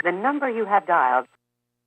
The number you have dialed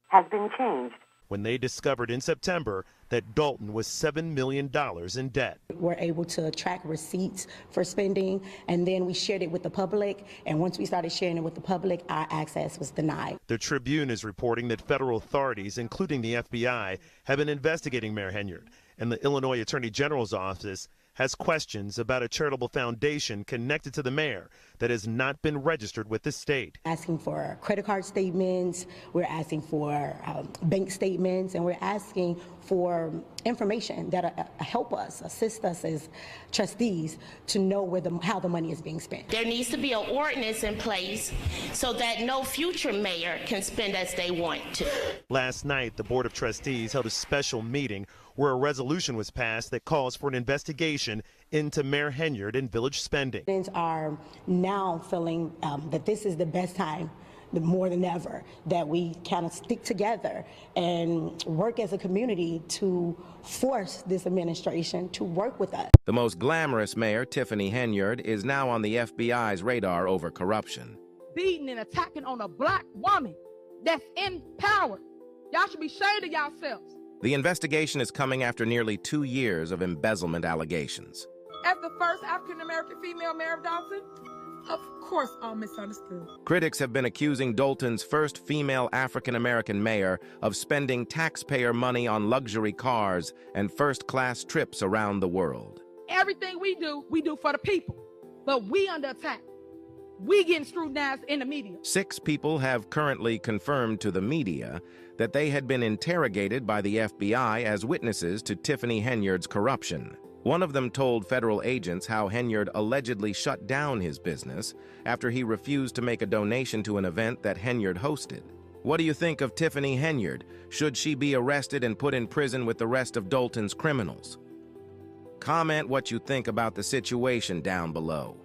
has been changed. When they discovered in September that Dalton was $7 million in debt. We're able to track receipts for spending, and then we shared it with the public. And once we started sharing it with the public, our access was denied. The Tribune is reporting that federal authorities, including the FBI, have been investigating Mayor Henyard, and the Illinois Attorney General's office has questions about a charitable foundation connected to the mayor that has not been registered with the state. Asking for credit card statements, we're asking for bank statements, and we're asking for information that help us, assist us as trustees to know how the money is being spent. There needs to be an ordinance in place so that no future mayor can spend as they want to. Last night, the Board of Trustees held a special meeting where a resolution was passed that calls for an investigation into Mayor Henyard and village spending. Residents are now feeling that this is the best time, more than ever, that we kind of stick together and work as a community to force this administration to work with us. The most glamorous mayor, Tiffany Henyard, is now on the FBI's radar over corruption. Beating and attacking on a black woman that's in power. Y'all should be ashamed of yourselves. The investigation is coming after nearly 2 years of embezzlement allegations. As the first African-American female mayor of Dalton, of course all misunderstood. Critics have been accusing Dalton's first female African-American mayor of spending taxpayer money on luxury cars and first-class trips around the world. Everything we do for the people, but we under attack. We getting scrutinized in the media. 6 people have currently confirmed to the media that they had been interrogated by the FBI as witnesses to Tiffany Henyard's corruption. One of them told federal agents how Henyard allegedly shut down his business after he refused to make a donation to an event that Henyard hosted. What do you think of Tiffany Henyard? Should she be arrested and put in prison with the rest of Dalton's criminals? Comment what you think about the situation down below.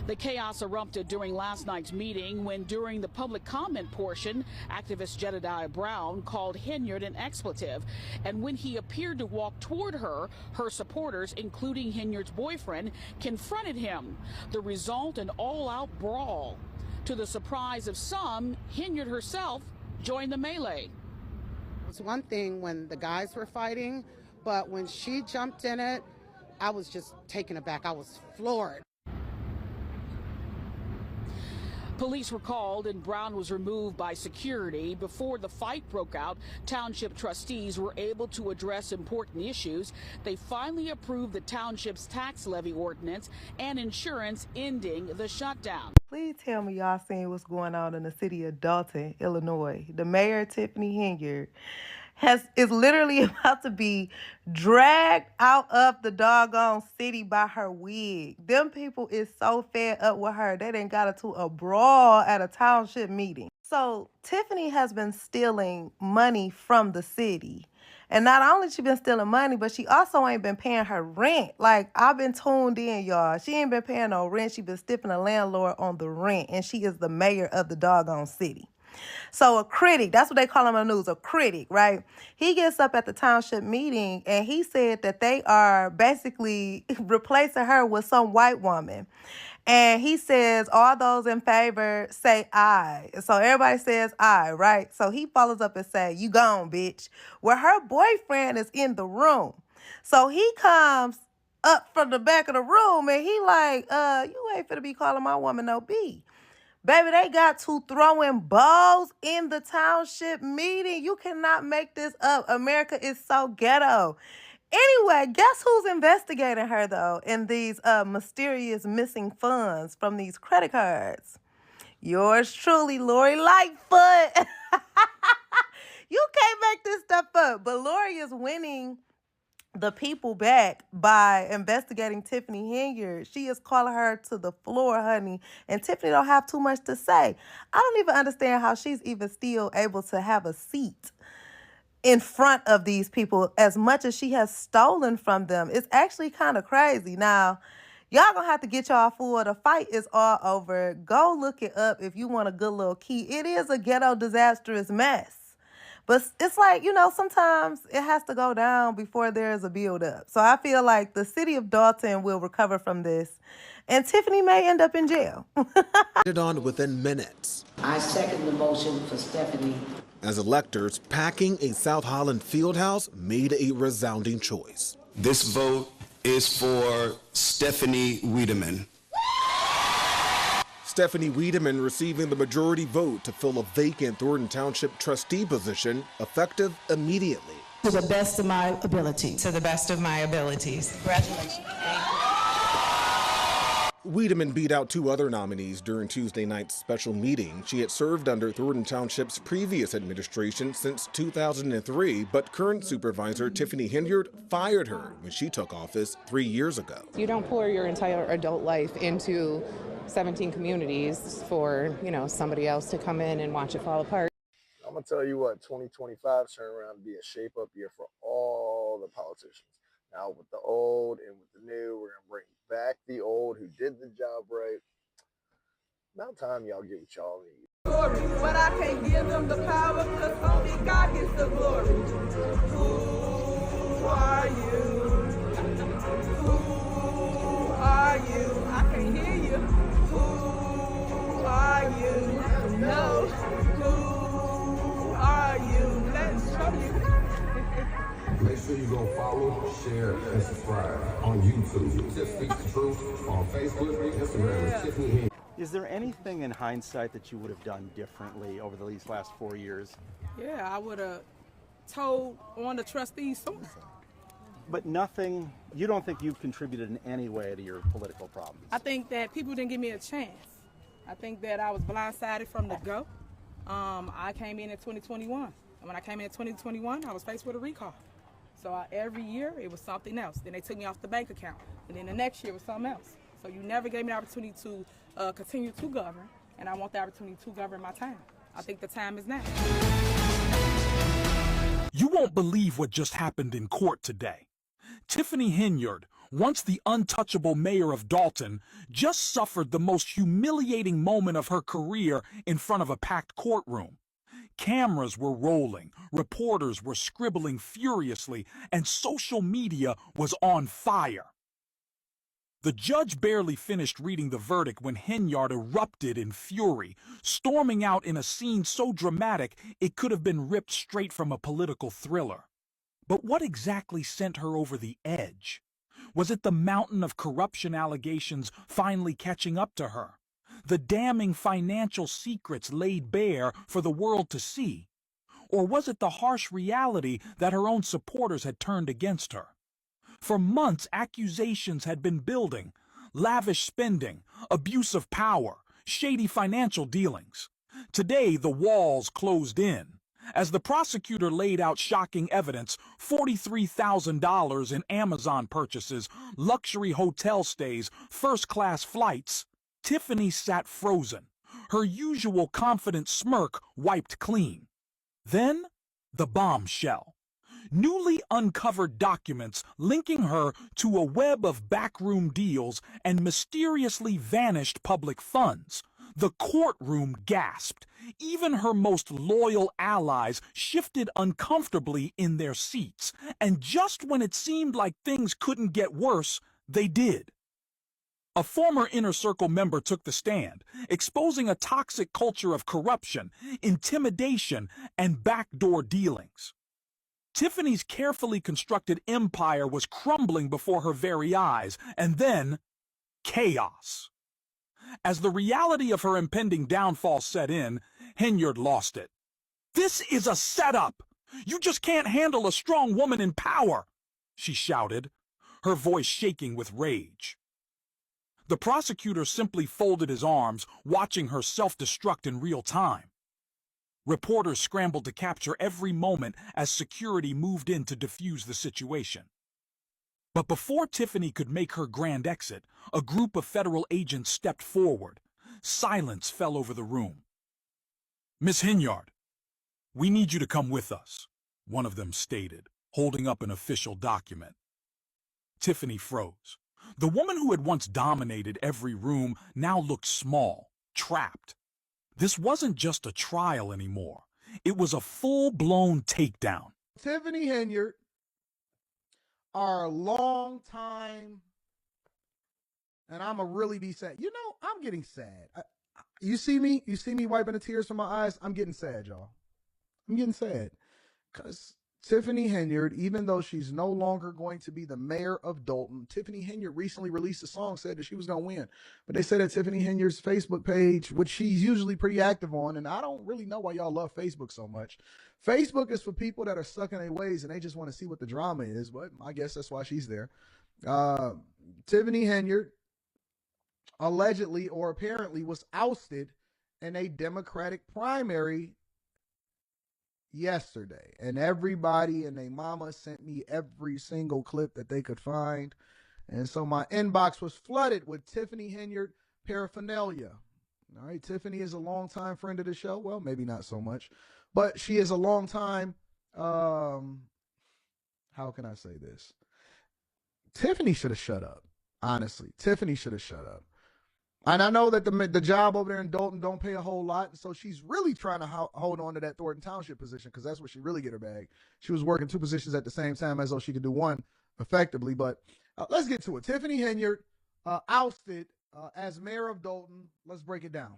The chaos erupted during last night's meeting when, during the public comment portion, activist Jedediah Brown called Henyard an expletive. And when he appeared to walk toward her, her supporters, including Henyard's boyfriend, confronted him. The result, an all-out brawl. To the surprise of some, Henyard herself joined the melee. It's one thing when the guys were fighting, but when she jumped in it, I was just taken aback. I was floored. Police were called and Brown was removed by security. Before the fight broke out, township trustees were able to address important issues. They finally approved the township's tax levy ordinance and insurance, ending the shutdown. Please tell me y'all seen what's going on in the city of Dalton, Illinois. The mayor, Tiffany Henyard, is literally about to be dragged out of the doggone city by her wig. Them people is so fed up with her. They done got into a brawl at a township meeting. So Tiffany has been stealing money from the city. And not only she been stealing money, but she also ain't been paying her rent. Like, I've been tuned in, y'all. She ain't been paying no rent. She been stiffing the landlord on the rent. And she is the mayor of the doggone city. So a critic, that's what they call him on the news, a critic, right? He gets up at the township meeting and he said that they are basically replacing her with some white woman. And he says, all those in favor say aye. So everybody says aye, right? So he follows up and says, you gone, bitch. Well, her boyfriend is in the room. So he comes up from the back of the room and he like, you ain't finna be calling my woman no B. Baby, they got to throwing balls in the township meeting. You cannot make this up. America is so ghetto. Anyway, guess who's investigating her, though, in these mysterious missing funds from these credit cards? Yours truly, Lori Lightfoot. You can't make this stuff up. But Lori is winning the people back by investigating Tiffany Henyard. She is calling her to the floor, honey, and Tiffany don't have too much to say. I don't even understand how she's even still able to have a seat in front of these people as much as she has stolen from them. It's actually kind of crazy. Now, y'all gonna have to get y'all full. The fight is all over. Go look it up if you want a good little key. It is a ghetto disastrous mess. But it's like, sometimes it has to go down before there's a build up. So I feel like the city of Dalton will recover from this, and Tiffany may end up in jail. On within minutes. I second the motion for Stephanie. As electors packing a South Holland field house made a resounding choice. This vote is for Stephanie Wiedemann. Stephanie Wiedemann receiving the majority vote to fill a vacant Thornton Township trustee position, effective immediately. To the best of my ability. To the best of my abilities. Congratulations. Wiedemann beat out two other nominees during Tuesday night's special meeting. She had served under Thornton Township's previous administration since 2003, but current supervisor Tiffany Henyard fired her when she took office 3 years ago. You don't pour your entire adult life into 17 communities for, somebody else to come in and watch it fall apart. I'm going to tell you what, 2025 turned around to be a shape-up year for all the politicians. Now, with the old and with the new, we're going to bring back the old who did the job right. About time y'all get what y'all need. But I can't give them the power because only God gets the glory. Who are you? Who are you? I can't hear you. Who are you? No. Who are you? Let's show you. Make sure you go follow, share, and subscribe on YouTube. Just Speaks the Truth on Facebook, Instagram, Tiffany Henyard. Is there anything in hindsight that you would have done differently over these last 4 years? Yeah, I would have told on the trustees sooner. But nothing, you don't think you've contributed in any way to your political problems? I think that people didn't give me a chance. I think that I was blindsided from the go. I came in 2021. And when I came in 2021, I was faced with a recall. So every year, it was something else. Then they took me off the bank account. And then the next year was something else. So you never gave me the opportunity to continue to govern. And I want the opportunity to govern my time. I think the time is now. You won't believe what just happened in court today. Tiffany Henyard, once the untouchable mayor of Dalton, just suffered the most humiliating moment of her career in front of a packed courtroom. Cameras were rolling, reporters were scribbling furiously, and social media was on fire. The judge barely finished reading the verdict when Henyard erupted in fury, storming out in a scene so dramatic it could have been ripped straight from a political thriller. But what exactly sent her over the edge? Was it the mountain of corruption allegations finally catching up to her? The damning financial secrets laid bare for the world to see? Or was it the harsh reality that her own supporters had turned against her? For months, accusations had been building: lavish spending, abuse of power, shady financial dealings. Today, the walls closed in. As the prosecutor laid out shocking evidence, $43,000 in Amazon purchases, luxury hotel stays, first-class flights, Tiffany sat frozen, her usual confident smirk wiped clean. Then, the bombshell. Newly uncovered documents linking her to a web of backroom deals and mysteriously vanished public funds. The courtroom gasped. Even her most loyal allies shifted uncomfortably in their seats. And just when it seemed like things couldn't get worse, they did. A former Inner Circle member took the stand, exposing a toxic culture of corruption, intimidation, and backdoor dealings. Tiffany's carefully constructed empire was crumbling before her very eyes, and then chaos. As the reality of her impending downfall set in, Henyard lost it. "This is a setup! You just can't handle a strong woman in power!" she shouted, her voice shaking with rage. The prosecutor simply folded his arms, watching her self-destruct in real time. Reporters scrambled to capture every moment as security moved in to defuse the situation. But before Tiffany could make her grand exit, a group of federal agents stepped forward. Silence fell over the room. "Miss Henyard, we need you to come with us," one of them stated, holding up an official document. Tiffany froze. The woman who had once dominated every room now looked small, trapped. This wasn't just a trial anymore. It was a full-blown takedown. Tiffany Henyard, our long time, and I'ma really be sad. You know, I'm getting sad. You see me wiping the tears from my eyes. I'm getting sad, y'all. I'm getting sad because Tiffany Henyard, even though she's no longer going to be the mayor of Dalton, Tiffany Henyard recently released a song, said that she was going to win. But they said that Tiffany Henyard's Facebook page, which she's usually pretty active on, and I don't really know why y'all love Facebook so much. Facebook is for people that are stuck in their ways and they just want to see what the drama is, but I guess that's why she's there. Tiffany Henyard allegedly or apparently was ousted in a Democratic primary yesterday, and everybody and their mama sent me every single clip that they could find, and so my inbox was flooded with Tiffany Henyard paraphernalia. All right, Tiffany is a longtime friend of the show. Well, maybe not so much, but she is a longtime. How can I say this? Tiffany should have shut up. Honestly, Tiffany should have shut up. And I know that the job over there in Dalton don't pay a whole lot, so she's really trying to hold on to that Thornton Township position because that's where she really get her bag. She was working two positions at the same time as though she could do one effectively. But let's get to it. Tiffany Henyard ousted as mayor of Dalton. Let's break it down.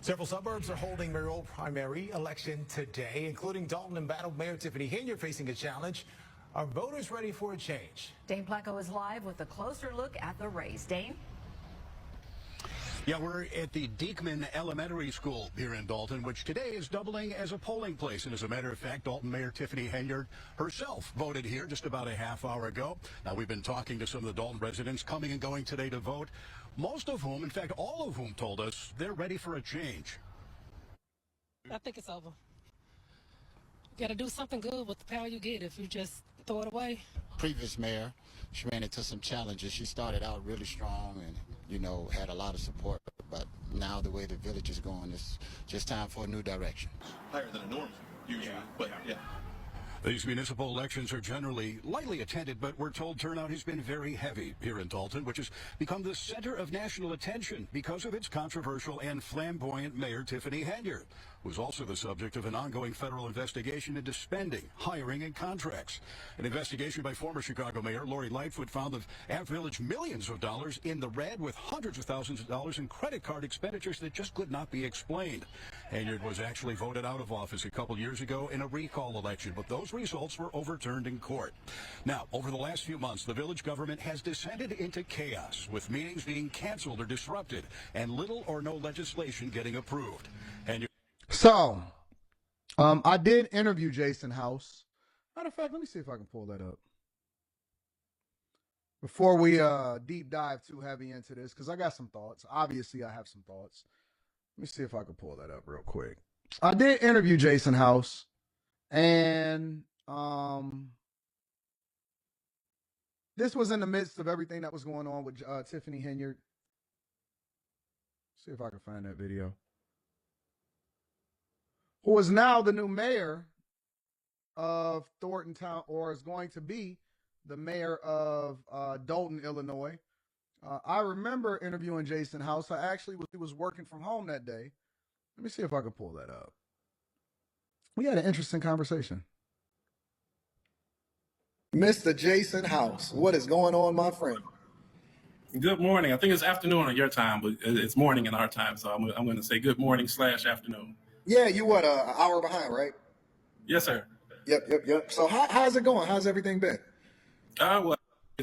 Several suburbs are holding mayoral primary election today, including Dalton. Embattled Mayor Tiffany Henyard facing a challenge. Are voters ready for a change? Dane Placco is live with a closer look at the race. Dane? Yeah, we're at the Diekman Elementary School here in Dalton, which today is doubling as a polling place. And as a matter of fact, Dalton Mayor Tiffany Henyard herself voted here just about a half hour ago. Now, we've been talking to some of the Dalton residents coming and going today to vote, most of whom, in fact, all of whom told us they're ready for a change. I think it's over. You got to do something good with the power you get if you just throw it away. Previous mayor, she ran into some challenges. She started out really strong and, you know, had a lot of support. But now the way the village is going, it's just time for a new direction. Higher than a normal, usually, but yeah. These municipal elections are generally lightly attended, but we're told turnout has been very heavy here in Dalton, which has become the center of national attention because of its controversial and flamboyant Mayor Tiffany Henyard, who's also the subject of an ongoing federal investigation into spending, hiring, and contracts. An investigation by former Chicago Mayor Lori Lightfoot found the Ave Village millions of dollars in the red, with hundreds of thousands of dollars in credit card expenditures that just could not be explained. Henyard was actually voted out of office a couple years ago in a recall election, but those results were overturned in court. Now, over the last few months, the village government has descended into chaos, with meetings being canceled or disrupted, and little or no legislation getting approved. So, I did interview Jason House. Matter of fact, let me see if I can pull that up before we deep dive too heavy into this, because I got some thoughts. Obviously, I have some thoughts. Let me see if I can pull that up real quick. I did interview Jason House, and this was in the midst of everything that was going on with Tiffany Henyard. See if I can find that video. Who is now the new mayor of Thornton Town, or is going to be the mayor of Dalton, Illinois. I remember interviewing Jason House. I actually was working from home that day. Let me see if I can pull that up. We had an interesting conversation. Mr. Jason House, what is going on, my friend? Good morning. I think it's afternoon on your time, but it's morning in our time. So I'm going to say good morning / afternoon. Yeah, you what, an hour behind, right? Yes, sir. Yep. So how's it going? How's everything been? Well,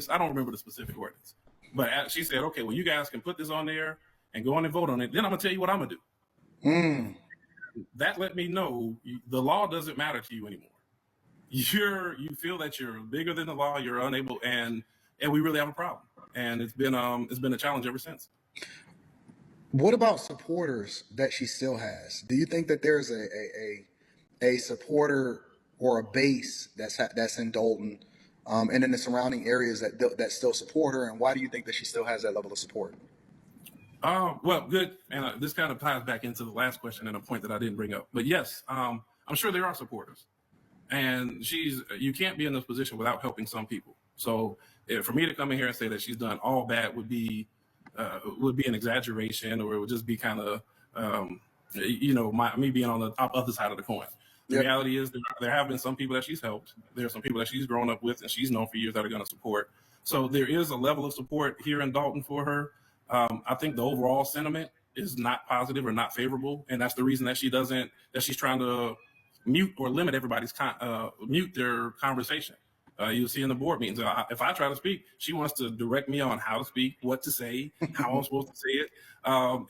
I don't remember the specific ordinance, but she said, okay, well, you guys can put this on there and go on and vote on it. Then I'm going to tell you what I'm going to do. That let me know the law doesn't matter to you anymore. You feel that you're bigger than the law. You're unable, and we really have a problem. And it's been a challenge ever since. What about supporters that she still has? Do you think that there's a supporter or a base that's in Dalton and in the surrounding areas that still support her? And why do you think that she still has that level of support? Well, good. And this kind of ties back into the last question and a point that I didn't bring up. But yes, I'm sure there are supporters. And you can't be in this position without helping some people. So for me to come in here and say that she's done all bad would be an exaggeration, or it would just be kind of me being on the other side of the coin. The reality is there have been some people that she's helped. There are some people that she's grown up with and she's known for years that are going to support. So there is a level of support here in Dalton for her. I think the overall sentiment is not positive or not favorable, and that's the reason that she's trying to mute or limit everybody's mute their conversation. You'll see in the board meetings, if I try to speak, she wants to direct me on how to speak, what to say, how I'm supposed to say it.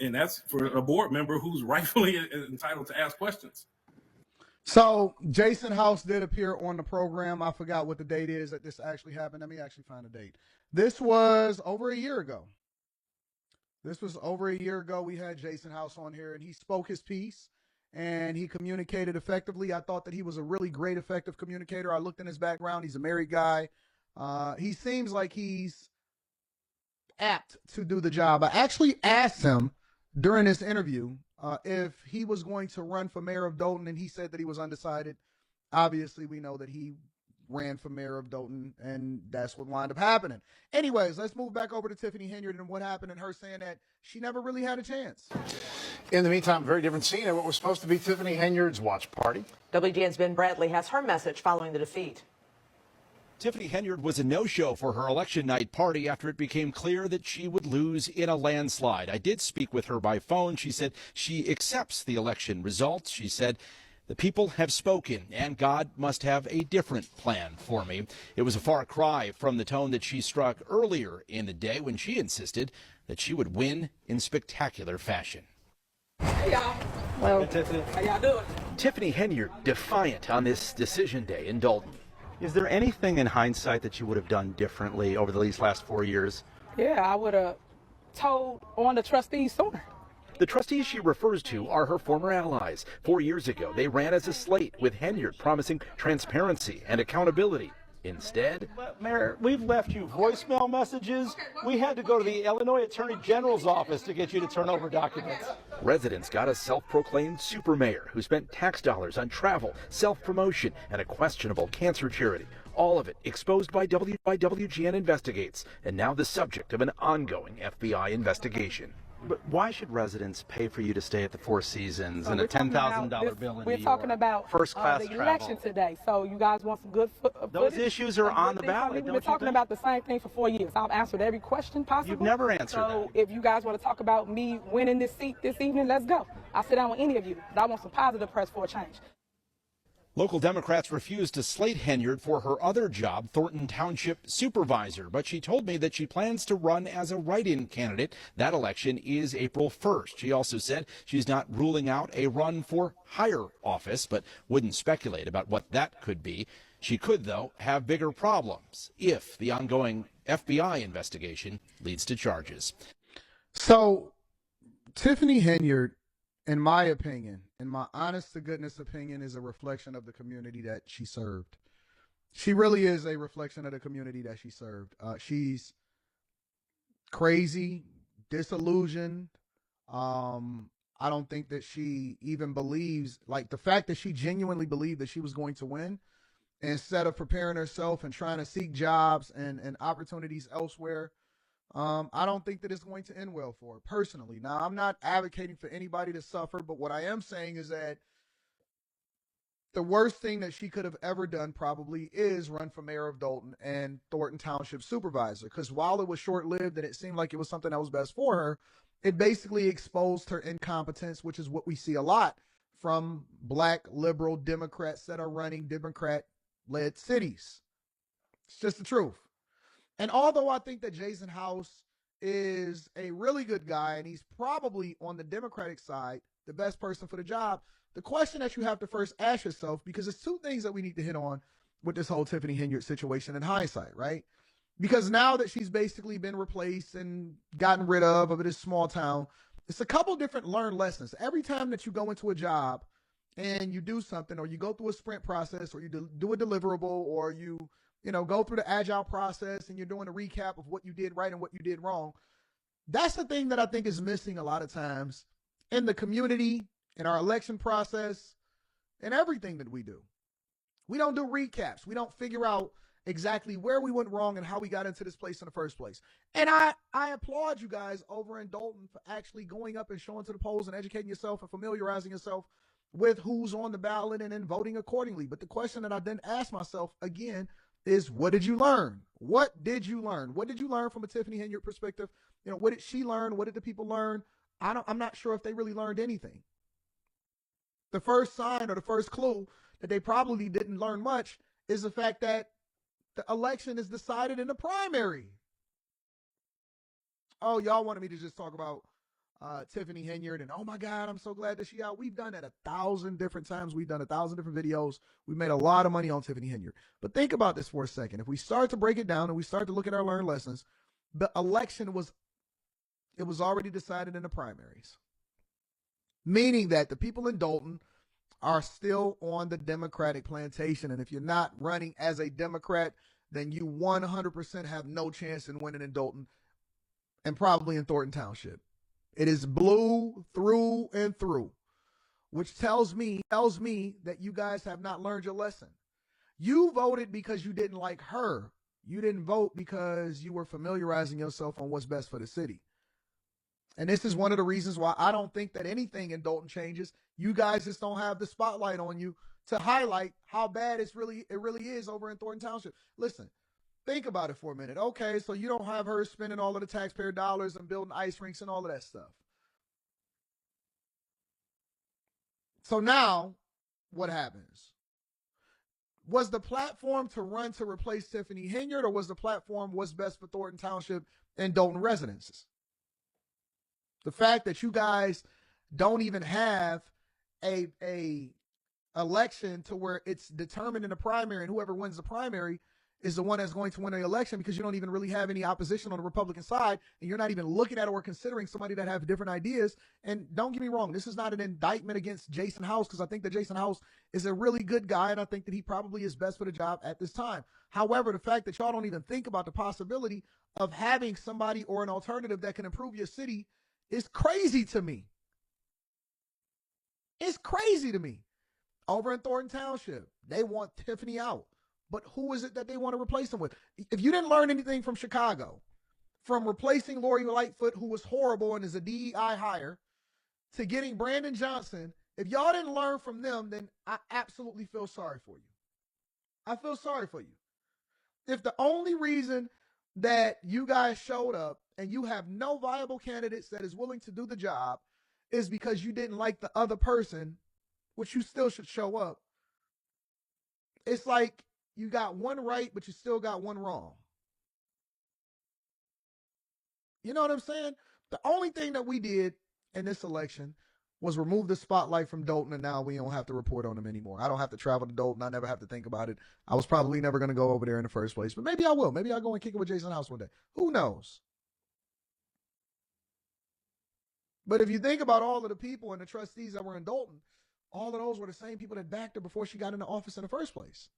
And that's for a board member who's rightfully entitled to ask questions. So Jason House did appear on the program. I forgot what the date is that this actually happened. Let me actually find the date. This was over a year ago. We had Jason House on here, and he spoke his piece, and he communicated effectively. I thought that he was a really great, effective communicator. I looked in his background. He's a married guy. He seems like he's apt to do the job. I actually asked him during this interview if he was going to run for mayor of Dalton, and he said that he was undecided. Obviously, we know that he ran for mayor of Dalton, and that's what wound up happening. Anyways, let's move back over to Tiffany Henyard and what happened and her saying that she never really had a chance. In the meantime, very different scene at what was supposed to be Tiffany Henyard's watch party. WGN's Ben Bradley has her message following the defeat. Tiffany Henyard was a no-show for her election night party after it became clear that she would lose in a landslide. I did speak with her by phone. She said she accepts the election results. She said, "The people have spoken, and God must have a different plan for me." It was a far cry from the tone that she struck earlier in the day when she insisted that she would win in spectacular fashion. Hey, y'all. Well, Tiffany. how y'all doing? Tiffany Henyard defiant on this decision day in Dalton. Is there anything in hindsight that you would have done differently over these last 4 years? Yeah, I would have told on the trustees sooner. The trustees she refers to are her former allies. 4 years ago, they ran as a slate with Henyard promising transparency and accountability. Instead, Mayor, we've left you voicemail messages. We had to go to the Illinois Attorney General's office to get you to turn over documents. residents got a self-proclaimed super mayor who spent tax dollars on travel, self-promotion, and a questionable cancer charity. All of it exposed by WGN Investigates, and now the subject of an ongoing FBI investigation. But why should residents pay for you to stay at the Four Seasons and a $10,000 bill in New York? We're talking about first-class the election today, so you guys want some good footage? Those issues are on the ballot. We've been talking about the same thing for 4 years. I've answered every question possible. You've never answered So if you guys want to talk about me winning this seat this evening, let's go. I'll sit down with any of you, but I want some positive press for a change. Local Democrats refused to slate Henyard for her other job, Thornton Township Supervisor, but she told me that she plans to run as a write-in candidate. That election is April 1st. She also said she's not ruling out a run for higher office, but wouldn't speculate about what that could be. She could, though, have bigger problems if the ongoing FBI investigation leads to charges. So, Tiffany Henyard, in my opinion, in my honest-to-goodness opinion, is a reflection of the community that she served. She really is a reflection of the community that she served. She's crazy, disillusioned. I don't think that she even believes, like the fact that she genuinely believed that she was going to win, instead of preparing herself and trying to seek jobs and opportunities elsewhere. I don't think that it's going to end well for her personally. Now, I'm not advocating for anybody to suffer, but what I am saying is that the worst thing that she could have ever done probably is run for mayor of Dalton and Thornton Township Supervisor, because while it was short-lived and it seemed like it was something that was best for her, it basically exposed her incompetence, which is what we see a lot from black liberal Democrats that are running Democrat-led cities. It's just the truth. And although I think that Jason House is a really good guy and he's probably on the Democratic side, the best person for the job, the question that you have to first ask yourself, because there's two things that we need to hit on with this whole Tiffany Henyard situation in hindsight, right? Because now that she's basically been replaced and gotten rid of this small town, it's a couple different learned lessons. Every time that you go into a job and you do something, or you go through a sprint process, or you do a deliverable, or you go through the agile process and you're doing a recap of what you did right and what you did wrong. That's the thing that I think is missing a lot of times in the community, in our election process, and everything that we do. We don't do recaps. We don't figure out exactly where we went wrong and how we got into this place in the first place. And I applaud you guys over in Dalton for actually going up and showing to the polls and educating yourself and familiarizing yourself with who's on the ballot and then voting accordingly. But the question that I then ask myself again is, what did you learn? What did you learn? What did you learn from a Tiffany Henyard perspective? You know, what did she learn? What did the people learn? I'm not sure if they really learned anything. The first sign or the first clue that they probably didn't learn much is the fact that the election is decided in the primary. Oh, y'all wanted me to just talk about Tiffany Henyard and, oh my God, I'm so glad that she out. We've done that 1,000 different times. We've done 1,000 different videos. We made a lot of money on Tiffany Henyard. But think about this for a second. If we start to break it down and we start to look at our learned lessons, the election was already decided in the primaries. Meaning that the people in Dalton are still on the Democratic plantation. And if you're not running as a Democrat, then you 100% have no chance in winning in Dalton and probably in Thornton Township. It is blue through and through, which tells me that you guys have not learned your lesson. You voted because you didn't like her. You didn't vote because you were familiarizing yourself on what's best for the city. And this is one of the reasons why I don't think that anything in Dalton changes. You guys just don't have the spotlight on you to highlight how bad it really is over in Thornton Township. Listen, think about it for a minute. Okay, so you don't have her spending all of the taxpayer dollars and building ice rinks and all of that stuff. So now, what happens? Was the platform to run to replace Tiffany Henyard, or was the platform what's best for Thornton Township and Dalton residents? The fact that you guys don't even have a election to where it's determined in the primary, and whoever wins the primary is the one that's going to win the election, because you don't even really have any opposition on the Republican side, and you're not even looking at or considering somebody that have different ideas. And don't get me wrong, this is not an indictment against Jason House, because I think that Jason House is a really good guy, and I think that he probably is best for the job at this time. However, the fact that y'all don't even think about the possibility of having somebody or an alternative that can improve your city is crazy to me. It's crazy to me. Over in Thornton Township, they want Tiffany out. But who is it that they want to replace them with? If you didn't learn anything from Chicago, from replacing Lori Lightfoot, who was horrible and is a DEI hire, to getting Brandon Johnson, if y'all didn't learn from them, then I absolutely feel sorry for you. I feel sorry for you. If the only reason that you guys showed up and you have no viable candidates that is willing to do the job is because you didn't like the other person, which you still should show up, it's like you got one right, but you still got one wrong. You know what I'm saying? The only thing that we did in this election was remove the spotlight from Dalton, and now we don't have to report on them anymore. I don't have to travel to Dalton. I never have to think about it. I was probably never going to go over there in the first place, but maybe I will. Maybe I'll go and kick it with Jason House one day. Who knows? But if you think about all of the people and the trustees that were in Dalton, all of those were the same people that backed her before she got into office in the first place.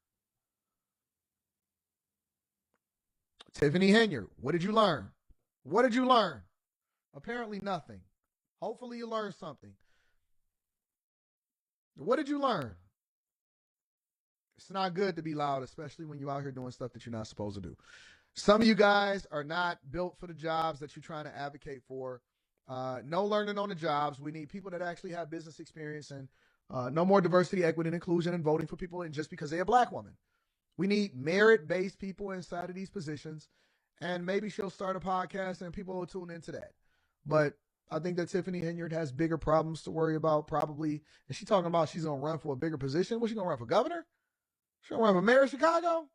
Tiffany Henyard, what did you learn? What did you learn? Apparently nothing. Hopefully you learned something. What did you learn? It's not good to be loud, especially when you're out here doing stuff that you're not supposed to do. Some of you guys are not built for the jobs that you're trying to advocate for. No learning on the jobs. We need people that actually have business experience, and no more diversity, equity, and inclusion and voting for people just because they're a black woman. We need merit-based people inside of these positions, and maybe she'll start a podcast and people will tune into that. But I think that Tiffany Henyard has bigger problems to worry about, probably. And she's talking about she's going to run for a bigger position. What's she going to run for, governor? She's going to run for mayor of Chicago?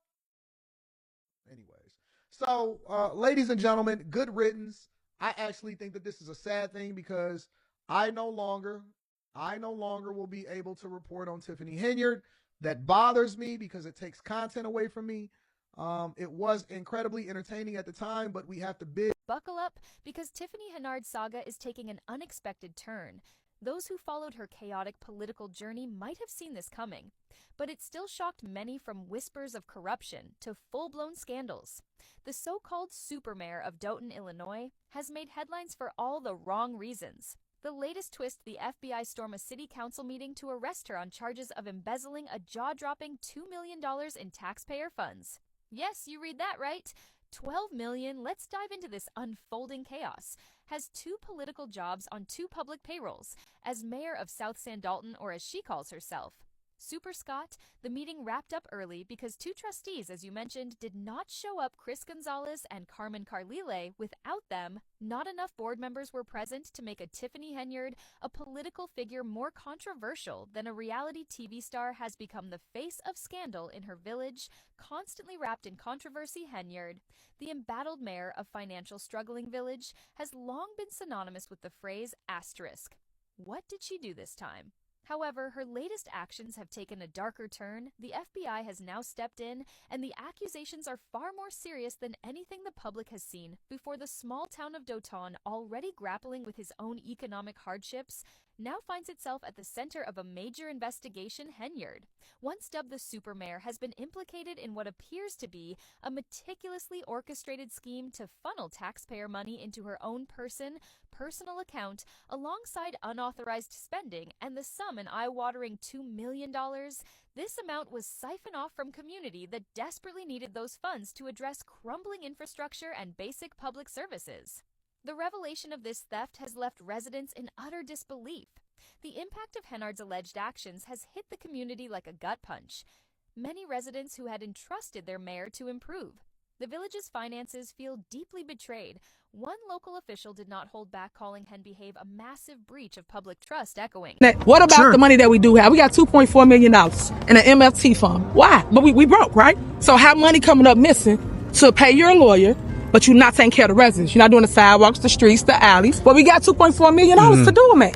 Anyways. So, ladies and gentlemen, good riddance. I actually think that this is a sad thing, because I no longer will be able to report on Tiffany Henyard. That bothers me because it takes content away from me. It was incredibly entertaining at the time, but we have to bid. Buckle up, because Tiffany Henyard's saga is taking an unexpected turn. Those who followed her chaotic political journey might have seen this coming, but it still shocked many, from whispers of corruption to full-blown scandals. The so-called supermayor of Dothan, Illinois, has made headlines for all the wrong reasons. The latest twist: the FBI stormed a city council meeting to arrest her on charges of embezzling a jaw-dropping $2 million in taxpayer funds. Yes, you read that right. 12 million. Let's dive into this unfolding chaos. Has 2 political jobs on 2 public payrolls as mayor of South San Dalton, or as she calls herself. Super Scott, the meeting wrapped up early because 2 trustees, as you mentioned, did not show up. Chris Gonzalez and Carmen Carlile. Without them, not enough board members were present to make a Tiffany Henyard a political figure more controversial than a reality TV star has become the face of scandal in her village, constantly wrapped in controversy. Henyard, the embattled mayor of financial struggling village, has long been synonymous with the phrase asterisk. What did she do this time? However, her latest actions have taken a darker turn. The FBI has now stepped in, and the accusations are far more serious than anything the public has seen. Before the small town of Doton, already grappling with his own economic hardships, now finds itself at the center of a major investigation. Henyard, once dubbed the super mayor, has been implicated in what appears to be a meticulously orchestrated scheme to funnel taxpayer money into her own personal account, alongside unauthorized spending and the sum an eye-watering $2 million. This amount was siphoned off from community that desperately needed those funds to address crumbling infrastructure and basic public services. The revelation of this theft has left residents in utter disbelief. The impact of Henyard's alleged actions has hit the community like a gut punch. Many residents who had entrusted their mayor to improve the village's finances feel deeply betrayed. One local official did not hold back, calling Hen behave a massive breach of public trust, echoing. What about the money that we do have? We got $2.4 million in an MFT fund. Why? But we broke, right? So have money coming up missing to pay your lawyer, but you're not taking care of the residents. You're not doing the sidewalks, the streets, the alleys. But we got $2.4 million to do them at.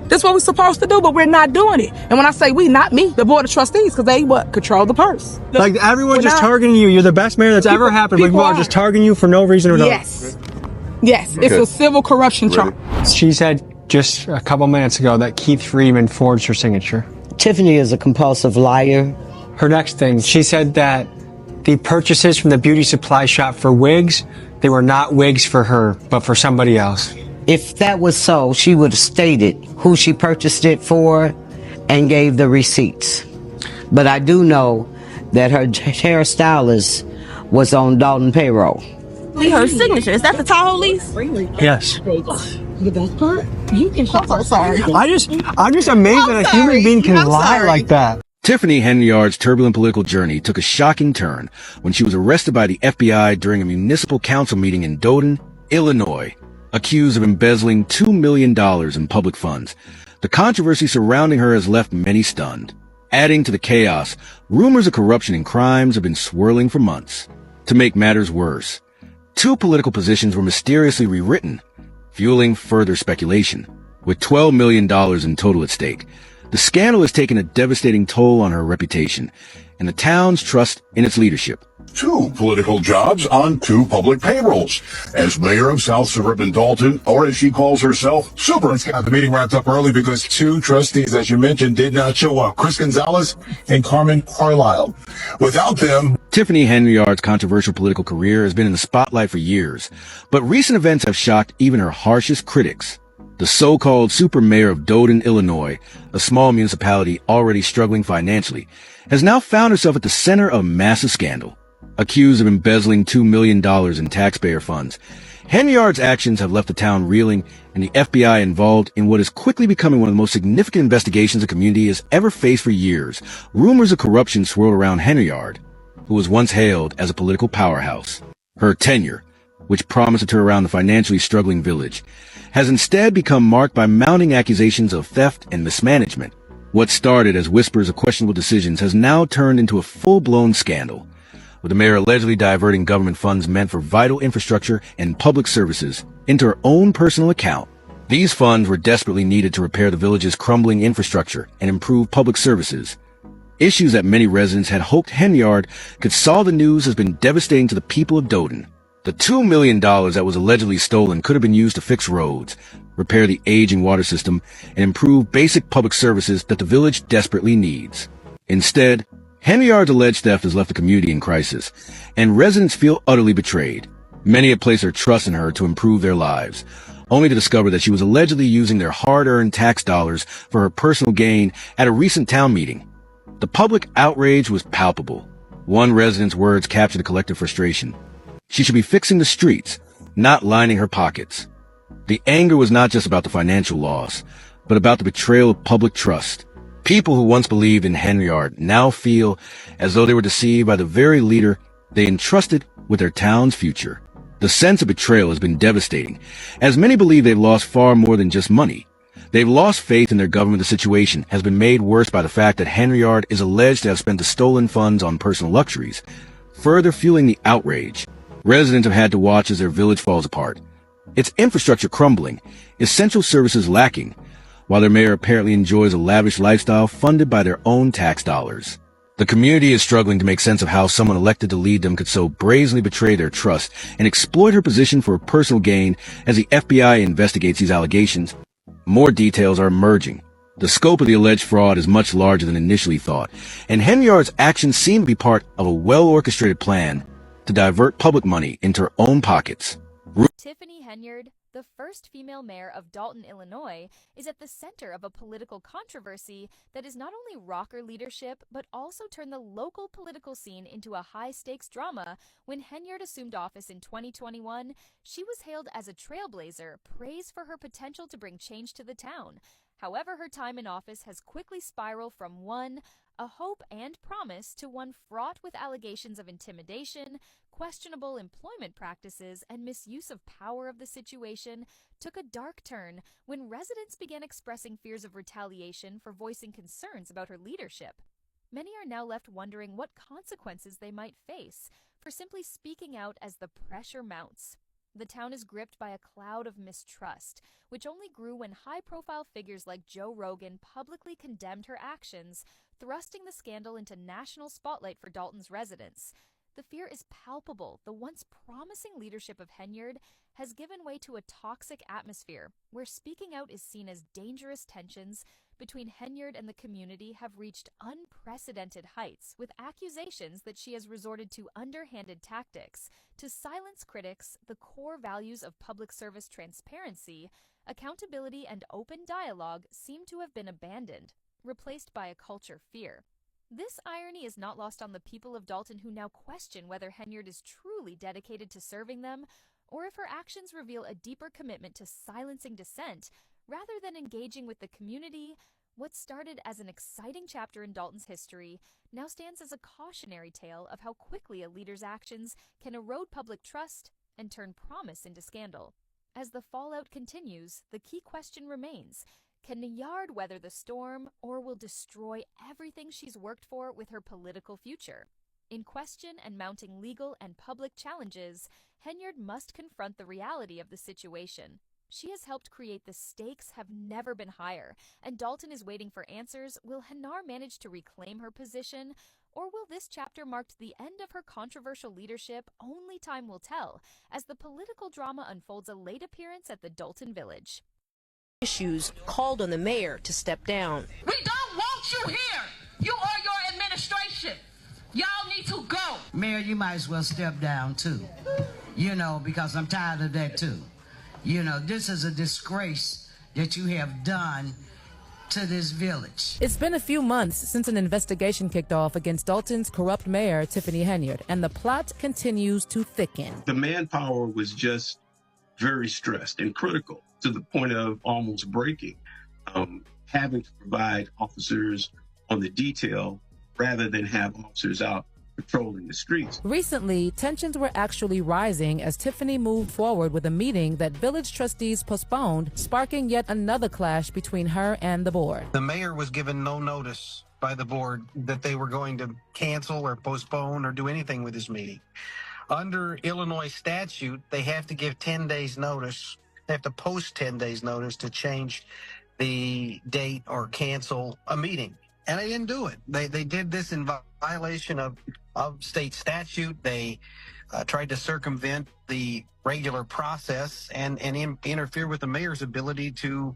That's what we're supposed to do, but we're not doing it. And when I say we, not me, the board of trustees, because they control the purse. Like everyone's just targeting you. You're the best mayor that's ever happened. People are just targeting you for no reason or no. Yes. It's a civil corruption charge. She said just a couple minutes ago that Keith Freeman forged her signature. Tiffany is a compulsive liar. Her next thing, she said that the purchases from the beauty supply shop for wigs, they were not wigs for her, but for somebody else. If that was so, she would have stated who she purchased it for and gave the receipts. But I do know that her hairstylist was on Dalton payroll. Her signature, is that the Tahoe lease? Yes. The best part? I'm so sorry. I'm just amazed that a human being can lie like that. Tiffany Henyard's turbulent political journey took a shocking turn when she was arrested by the FBI during a municipal council meeting in Doden, Illinois, accused of embezzling $2 million in public funds. The controversy surrounding her has left many stunned. Adding to the chaos, rumors of corruption and crimes have been swirling for months. To make matters worse, 2 political positions were mysteriously rewritten, fueling further speculation. With $12 million in total at stake, the scandal has taken a devastating toll on her reputation and the town's trust in its leadership. 2 political jobs on 2 public payrolls. As mayor of South Suburban Dalton, or as she calls herself, Super. The meeting wrapped up early because 2 trustees, as you mentioned, did not show up. Chris Gonzalez and Carmen Carlile. Without them, Tiffany Henyard's controversial political career has been in the spotlight for years, but recent events have shocked even her harshest critics. The so-called super mayor of Doden, Illinois, a small municipality already struggling financially, has now found herself at the center of a massive scandal. Accused of embezzling $2 million in taxpayer funds, Henyard's actions have left the town reeling and the FBI involved in what is quickly becoming one of the most significant investigations the community has ever faced for years. Rumors of corruption swirled around Henyard, who was once hailed as a political powerhouse. Her tenure, which promised to turn around the financially struggling village, has instead become marked by mounting accusations of theft and mismanagement. What started as whispers of questionable decisions has now turned into a full-blown scandal, with the mayor allegedly diverting government funds meant for vital infrastructure and public services into her own personal account. These funds were desperately needed to repair the village's crumbling infrastructure and improve public services. Issues that many residents had hoped Henyard could solve. The news has been devastating to the people of Doden. The $2 million that was allegedly stolen could have been used to fix roads, repair the aging water system, and improve basic public services that the village desperately needs. Instead, Henyard's alleged theft has left the community in crisis, and residents feel utterly betrayed. Many have placed their trust in her to improve their lives, only to discover that she was allegedly using their hard-earned tax dollars for her personal gain at a recent town meeting. The public outrage was palpable. One resident's words captured the collective frustration. She should be fixing the streets, not lining her pockets. The anger was not just about the financial loss, but about the betrayal of public trust. People who once believed in Henyard now feel as though they were deceived by the very leader they entrusted with their town's future. The sense of betrayal has been devastating, as many believe they've lost far more than just money. They've lost faith in their government. The situation has been made worse by the fact that Henyard is alleged to have spent the stolen funds on personal luxuries, further fueling the outrage. Residents have had to watch as their village falls apart. Its infrastructure crumbling, essential services lacking, while their mayor apparently enjoys a lavish lifestyle funded by their own tax dollars. The community is struggling to make sense of how someone elected to lead them could so brazenly betray their trust and exploit her position for personal gain. As the FBI investigates these allegations, more details are emerging. The scope of the alleged fraud is much larger than initially thought, and Henyard's actions seem to be part of a well-orchestrated plan to divert public money into her own pockets. Tiffany Henyard, the first female mayor of Dalton, Illinois, is at the center of a political controversy that has not only rocked her leadership, but also turned the local political scene into a high-stakes drama. When Henyard assumed office in 2021, she was hailed as a trailblazer, praised for her potential to bring change to the town. However, her time in office has quickly spiraled from a hope and promise, to one fraught with allegations of intimidation, questionable employment practices, and misuse of power. Of the situation took a dark turn when residents began expressing fears of retaliation for voicing concerns about her leadership. Many are now left wondering what consequences they might face for simply speaking out as the pressure mounts. The town is gripped by a cloud of mistrust, which only grew when high-profile figures like Joe Rogan publicly condemned her actions, thrusting the scandal into national spotlight for Dalton's residents. The fear is palpable. The once promising leadership of Henyard has given way to a toxic atmosphere, where speaking out is seen as dangerous. Tensions between Henyard and the community have reached unprecedented heights, with accusations that she has resorted to underhanded tactics to silence critics. The core values of public service transparency, accountability, and open dialogue seem to have been abandoned, replaced by a culture of fear. This irony is not lost on the people of Dalton, who now question whether Henyard is truly dedicated to serving them, or if her actions reveal a deeper commitment to silencing dissent rather than engaging with the community. What started as an exciting chapter in Dalton's history now stands as a cautionary tale of how quickly a leader's actions can erode public trust and turn promise into scandal. As the fallout continues, the key question remains: can Henyard weather the storm, or will destroy everything she's worked for with her political future? In question and mounting legal and public challenges, Henyard must confront the reality of the situation. She has helped create the stakes have never been higher, and Dalton is waiting for answers. Will Henyard manage to reclaim her position, or will this chapter mark the end of her controversial leadership? Only time will tell, as the political drama unfolds. A late appearance at the Dalton Village. Issues called on the mayor to step down. We don't want you here. You or your administration. Y'all need to go. Mayor, you might as well step down too. Because I'm tired of that too. This is a disgrace that you have done to this village. It's been a few months since an investigation kicked off against Dalton's corrupt mayor, Tiffany Henyard, and the plot continues to thicken. The manpower was just very stressed and critical, to the point of almost breaking, having to provide officers on the detail rather than have officers out patrolling the streets. Recently, tensions were actually rising as Tiffany moved forward with a meeting that village trustees postponed, sparking yet another clash between her and the board. The mayor was given no notice by the board that they were going to cancel or postpone or do anything with this meeting. Under Illinois statute, they have to give 10 days notice. They have to post 10 days notice to change the date or cancel a meeting. And they didn't do it. They did this in violation of state statute. They tried to circumvent the regular process and interfere with the mayor's ability to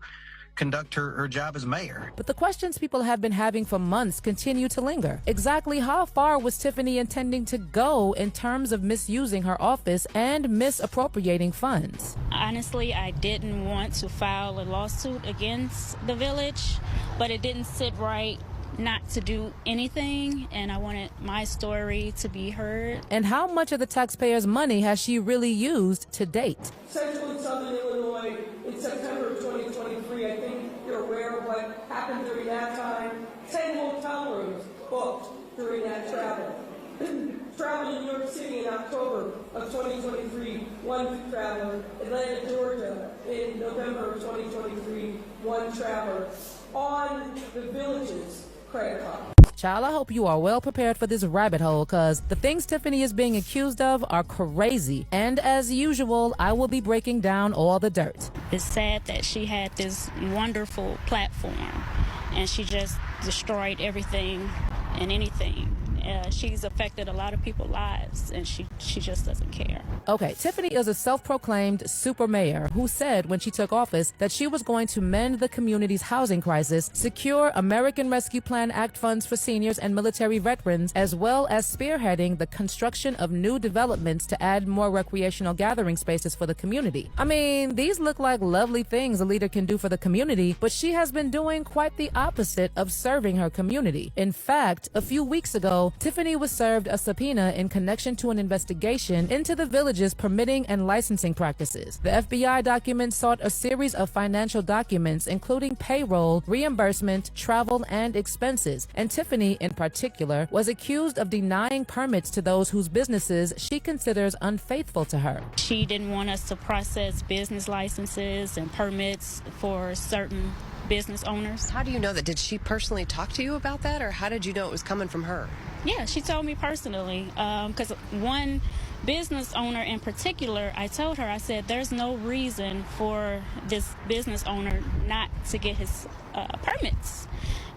conduct her job as mayor. But the questions people have been having for months continue to linger. Exactly how far was Tiffany intending to go in terms of misusing her office and misappropriating funds? Honestly, I didn't want to file a lawsuit against the village, but it didn't sit right not to do anything, and I wanted my story to be heard. And how much of the taxpayers' money has she really used to date? Central and Southern Illinois in September of 2023, I think you're aware of what happened during that time. 10 hotel rooms booked during that travel. Travel to New York City in October of 2023, one traveler. Atlanta, Georgia in November of 2023, one traveler. On the Village's credit card. Child, I hope you are well prepared for this rabbit hole, because the things Tiffany is being accused of are crazy. And as usual, I will be breaking down all the dirt. It's sad that she had this wonderful platform and she just destroyed everything and anything. She's affected a lot of people's lives, and she just doesn't care. Okay, Tiffany is a self-proclaimed super mayor who said when she took office that she was going to mend the community's housing crisis, secure American Rescue Plan Act funds for seniors and military veterans, as well as spearheading the construction of new developments to add more recreational gathering spaces for the community. I mean, these look like lovely things a leader can do for the community, but she has been doing quite the opposite of serving her community. In fact, a few weeks ago, Tiffany was served a subpoena in connection to an investigation into the village's permitting and licensing practices. The FBI document sought a series of financial documents, including payroll, reimbursement, travel, and expenses. And Tiffany, in particular, was accused of denying permits to those whose businesses she considers unfaithful to her. She didn't want us to process business licenses and permits for certain business owners. How do you know that? Did she personally talk to you about that, or how did you know it was coming from her? Yeah, she told me personally, because one business owner in particular, I told her, I said, there's no reason for this business owner not to get his permits.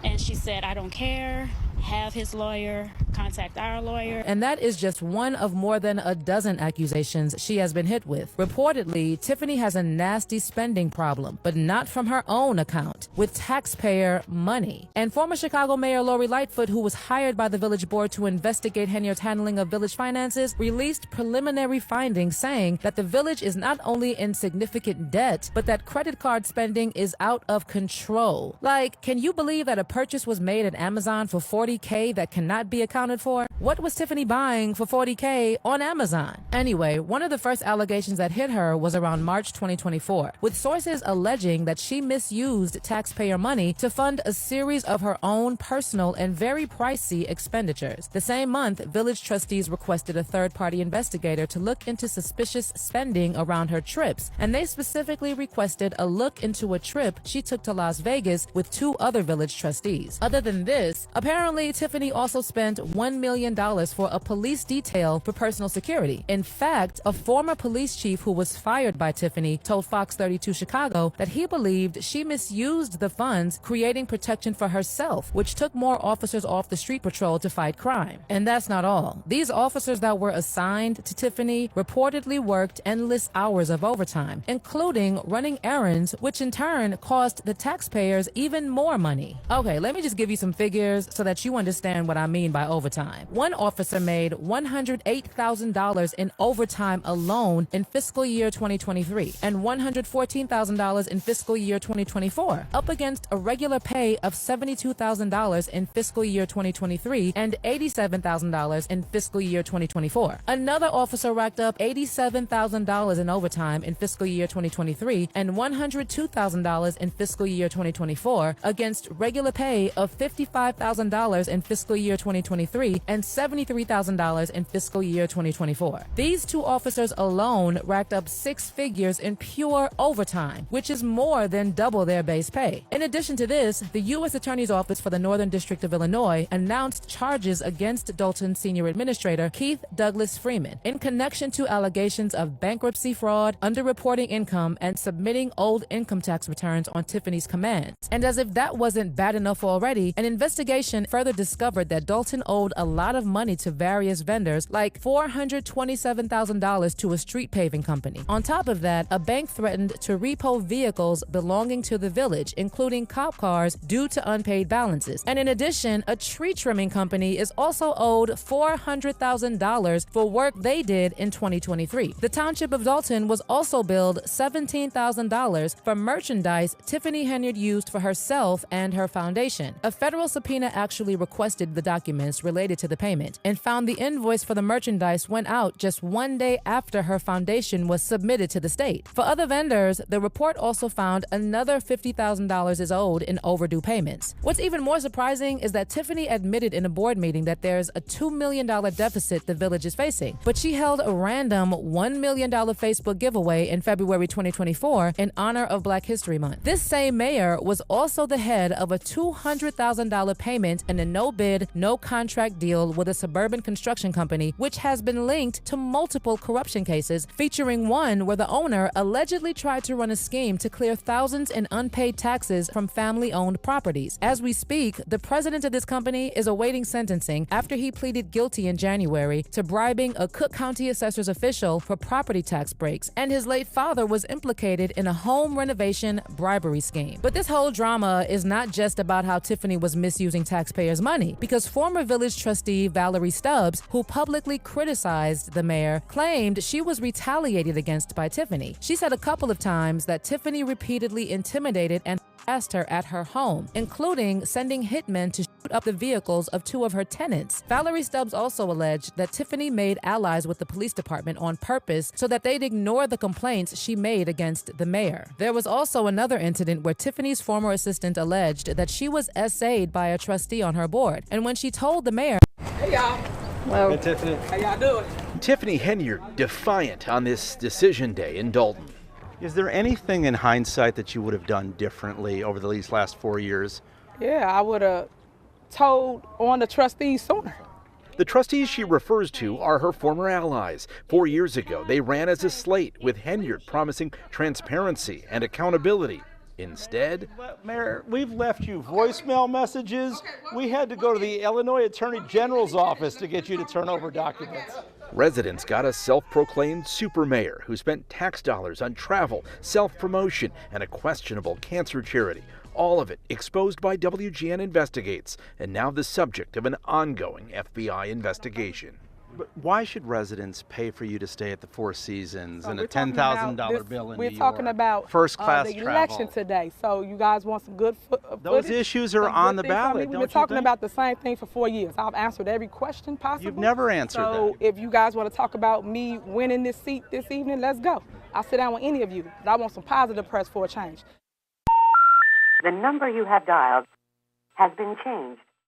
And she said, I don't care. Have his lawyer contact our lawyer. And that is just one of more than a dozen accusations she has been hit with. Reportedly, Tiffany has a nasty spending problem, but not from her own account, with taxpayer money. And former Chicago Mayor Lori Lightfoot, who was hired by the village board to investigate Henyard's handling of village finances, released preliminary findings saying that the village is not only in significant debt, but that credit card spending is out of control. Like, can you believe that a purchase was made at Amazon for $40K that cannot be accounted for? What was Tiffany buying for $40K on Amazon? Anyway, one of the first allegations that hit her was around March 2024, with sources alleging that she misused taxpayer money to fund a series of her own personal and very pricey expenditures. The same month, village trustees requested a third-party investigator to look into suspicious spending around her trips, and they specifically requested a look into a trip she took to Las Vegas with 2 other village trustees. Other than this, apparently Tiffany also spent $1 million for a police detail for personal security. In fact, a former police chief who was fired by Tiffany told Fox 32 Chicago that he believed she misused the funds, creating protection for herself, which took more officers off the street patrol to fight crime. And that's not all. These officers that were assigned to Tiffany reportedly worked endless hours of overtime, including running errands, which in turn cost the taxpayers even more money. Okay, let me just give you some figures so that you understand what I mean by overtime. One officer made $108,000 in overtime alone in fiscal year 2023 and $114,000 in fiscal year 2024, up against a regular pay of $72,000 in fiscal year 2023 and $87,000 in fiscal year 2024. Another officer racked up $87,000 in overtime in fiscal year 2023 and $102,000 in fiscal year 2024 against regular pay of $55,000 in fiscal year 2023 and $73,000 in fiscal year 2024. These 2 officers alone racked up 6 figures in pure overtime, which is more than double their base pay. In addition to this, the U.S. Attorney's Office for the Northern District of Illinois announced charges against Dalton Senior Administrator Keith Douglas Freeman in connection to allegations of bankruptcy fraud, underreporting income, and submitting old income tax returns on Tiffany's commands. And as if that wasn't bad enough already, an investigation further discovered that Dalton owed owed a lot of money to various vendors, like $427,000 to a street paving company. On top of that, a bank threatened to repo vehicles belonging to the village, including cop cars, due to unpaid balances. And in addition, a tree trimming company is also owed $400,000 for work they did in 2023. The Township of Dalton was also billed $17,000 for merchandise Tiffany Henyard used for herself and her foundation. A federal subpoena actually requested the documents related to the payment and found the invoice for the merchandise went out just 1 day after her foundation was submitted to the state. For other vendors, the report also found another $50,000 is owed in overdue payments. What's even more surprising is that Tiffany admitted in a board meeting that there's a $2 million deficit the village is facing, but she held a random $1 million Facebook giveaway in February 2024 in honor of Black History Month. This same mayor was also the head of a $200,000 payment in a no-bid, no-contract deal with a suburban construction company, which has been linked to multiple corruption cases, featuring one where the owner allegedly tried to run a scheme to clear thousands in unpaid taxes from family-owned properties. As we speak, the president of this company is awaiting sentencing after he pleaded guilty in January to bribing a Cook County assessor's official for property tax breaks, and his late father was implicated in a home renovation bribery scheme. But this whole drama is not just about how Tiffany was misusing taxpayers' money, because former village trustee Valerie Stubbs, who publicly criticized the mayor, claimed she was retaliated against by Tiffany. She said a couple of times that Tiffany repeatedly intimidated and harassed her at her home, including sending hitmen to shoot up the vehicles of 2 of her tenants. Valerie Stubbs also alleged that Tiffany made allies with the police department on purpose so that they'd ignore the complaints she made against the mayor. There was also another incident where Tiffany's former assistant alleged that she was SA'd by a trustee on her board, and when she told the mayor, Hey y'all. Hello. Hey Tiffany. How y'all doing? Tiffany Henyard defiant on this decision day in Dalton. Is there anything in hindsight that you would have done differently over these last 4 years? Yeah, I would have told on the trustees sooner. The trustees she refers to are her former allies. 4 years ago, they ran as a slate, with Henyard promising transparency and accountability. Instead, Mayor, we've left you voicemail messages. We had to go to the Illinois Attorney General's office to get you to turn over documents. residents got a self-proclaimed super mayor who spent tax dollars on travel, self-promotion, and a questionable cancer charity. All of it exposed by WGN Investigates, and now the subject of an ongoing FBI investigation. But why should residents pay for you to stay at the Four Seasons and a $10,000 bill in New York? We're talking about first-class the travel. election today. So you guys want some good Those footage, issues are on the ballot, We've been talking about the same thing for 4 years. I've answered every question possible. You've never answered that. So if you guys want to talk about me winning this seat this evening, let's go. I'll sit down with any of you. But I want some positive press for a change. The number you have dialed has been changed.